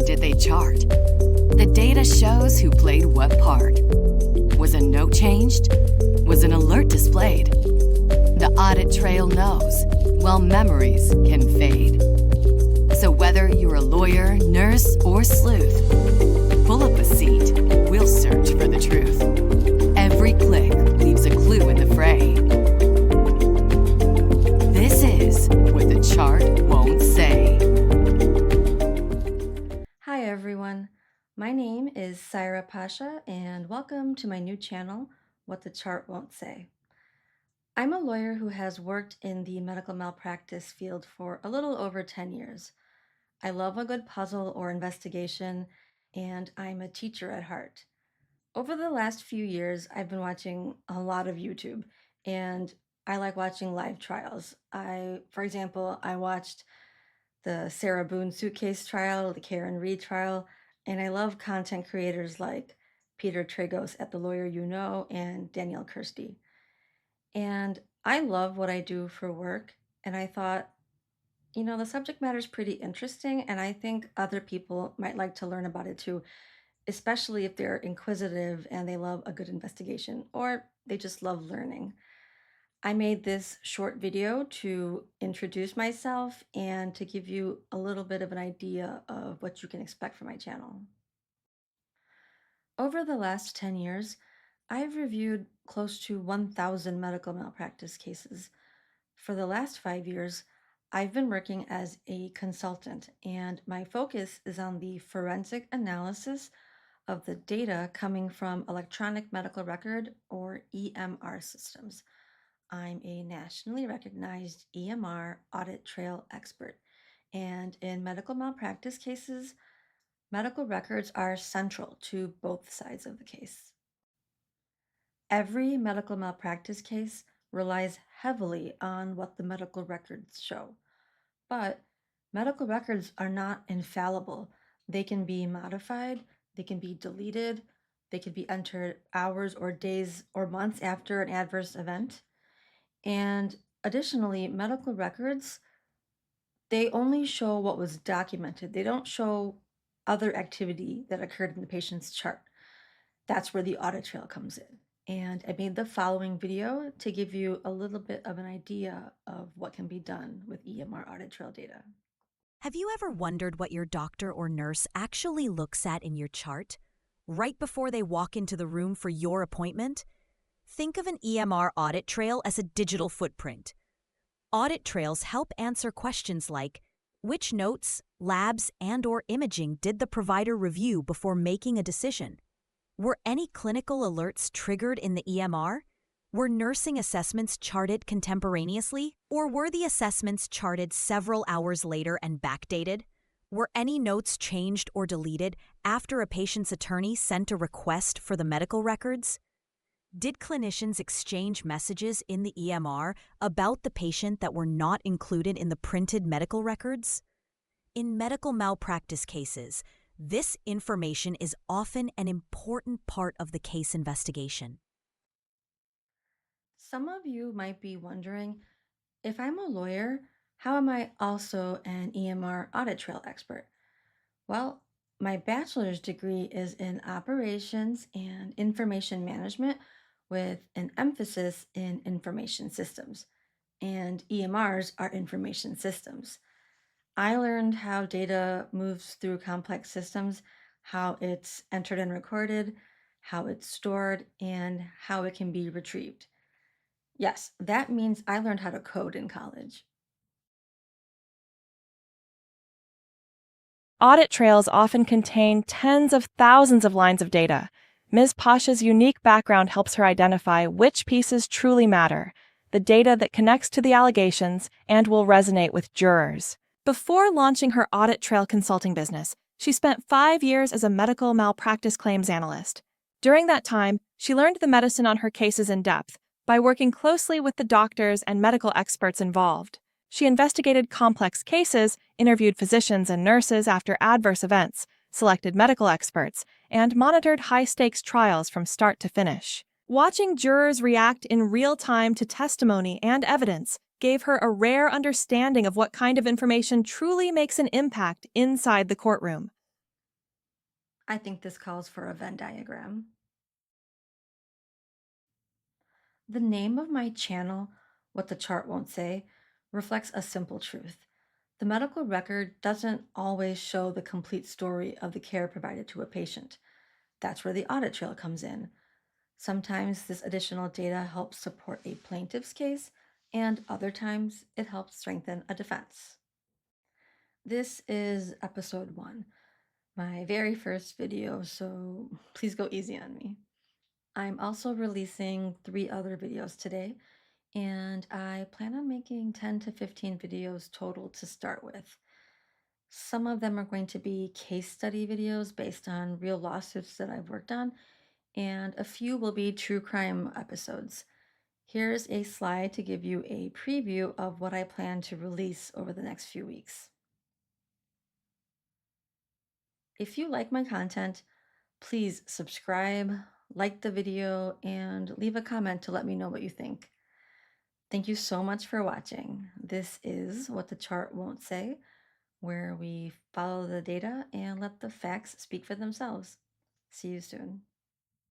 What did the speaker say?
did they chart? The data shows who played what part. Was a note changed? Was an alert displayed? The audit trail knows, while memories can fade. So whether you're a lawyer, nurse, or sleuth, pull up a seat, we'll search for the truth. Every click leaves a clue in the fray. This is what the chart won't say. Hi everyone, my name is Saira Pasha and welcome to my new channel, What the Chart Won't Say. I'm a lawyer who has worked in the medical malpractice field for a little over 10 years. I love a good puzzle or investigation, and I'm a teacher at heart. Over the last few years, I've been watching a lot of YouTube, and I like watching live trials. For example, I watched the Sarah Boone suitcase trial, the Karen Reed trial, and I love content creators like Peter Tragos at The Lawyer You Know and Danielle Kirsty. And I love what I do for work, and I thought, the subject matter is pretty interesting, and I think other people might like to learn about it too, especially if they're inquisitive and they love a good investigation, or they just love learning. I made this short video to introduce myself and to give you a little bit of an idea of what you can expect from my channel. Over the last 10 years, I've reviewed close to 1,000 medical malpractice cases. For the last 5 years, I've been working as a consultant, and my focus is on the forensic analysis of the data coming from electronic medical record or EMR systems. I'm a nationally recognized EMR audit trail expert, and in medical malpractice cases, medical records are central to both sides of the case. Every medical malpractice case relies heavily on what the medical records show, but medical records are not infallible. They can be modified, they can be deleted, they can be entered hours or days or months after an adverse event. And additionally, medical records, they only show what was documented. They don't show other activity that occurred in the patient's chart. That's where the audit trail comes in. And I made the following video to give you a little bit of an idea of what can be done with EMR audit trail data. Have you ever wondered what your doctor or nurse actually looks at in your chart right before they walk into the room for your appointment? Think of an EMR audit trail as a digital footprint. Audit trails help answer questions like, which notes, labs, and/or imaging did the provider review before making a decision? Were any clinical alerts triggered in the EMR? Were nursing assessments charted contemporaneously, or were the assessments charted several hours later and backdated? Were any notes changed or deleted after a patient's attorney sent a request for the medical records? Did clinicians exchange messages in the EMR about the patient that were not included in the printed medical records? In medical malpractice cases, this information is often an important part of the case investigation. Some of you might be wondering, if I'm a lawyer, how am I also an EMR audit trail expert? Well, my bachelor's degree is in operations and information management with an emphasis in information systems, and EMRs are information systems. I learned how data moves through complex systems, how it's entered and recorded, how it's stored, and how it can be retrieved. Yes, that means I learned how to code in college. Audit trails often contain tens of thousands of lines of data. Ms. Pasha's unique background helps her identify which pieces truly matter, the data that connects to the allegations and will resonate with jurors. Before launching her audit trail consulting business, she spent 5 years as a medical malpractice claims analyst. During that time, she learned the medicine on her cases in depth by working closely with the doctors and medical experts involved. She investigated complex cases, interviewed physicians and nurses after adverse events, selected medical experts, and monitored high-stakes trials from start to finish. Watching jurors react in real time to testimony and evidence gave her a rare understanding of what kind of information truly makes an impact inside the courtroom. I think this calls for a Venn diagram. The name of my channel, What the Chart Won't Say, reflects a simple truth. The medical record doesn't always show the complete story of the care provided to a patient. That's where the audit trail comes in. Sometimes this additional data helps support a plaintiff's case, and other times it helps strengthen a defense. This is episode 1, my very first video, so please go easy on me. I'm also releasing 3 other videos today, and I plan on making 10 to 15 videos total to start with. Some of them are going to be case study videos based on real lawsuits that I've worked on, and a few will be true crime episodes. Here's a slide to give you a preview of what I plan to release over the next few weeks. If you like my content, please subscribe, like the video, and leave a comment to let me know what you think. Thank you so much for watching. This is What the Chart Won't Say, where we follow the data and let the facts speak for themselves. See you soon.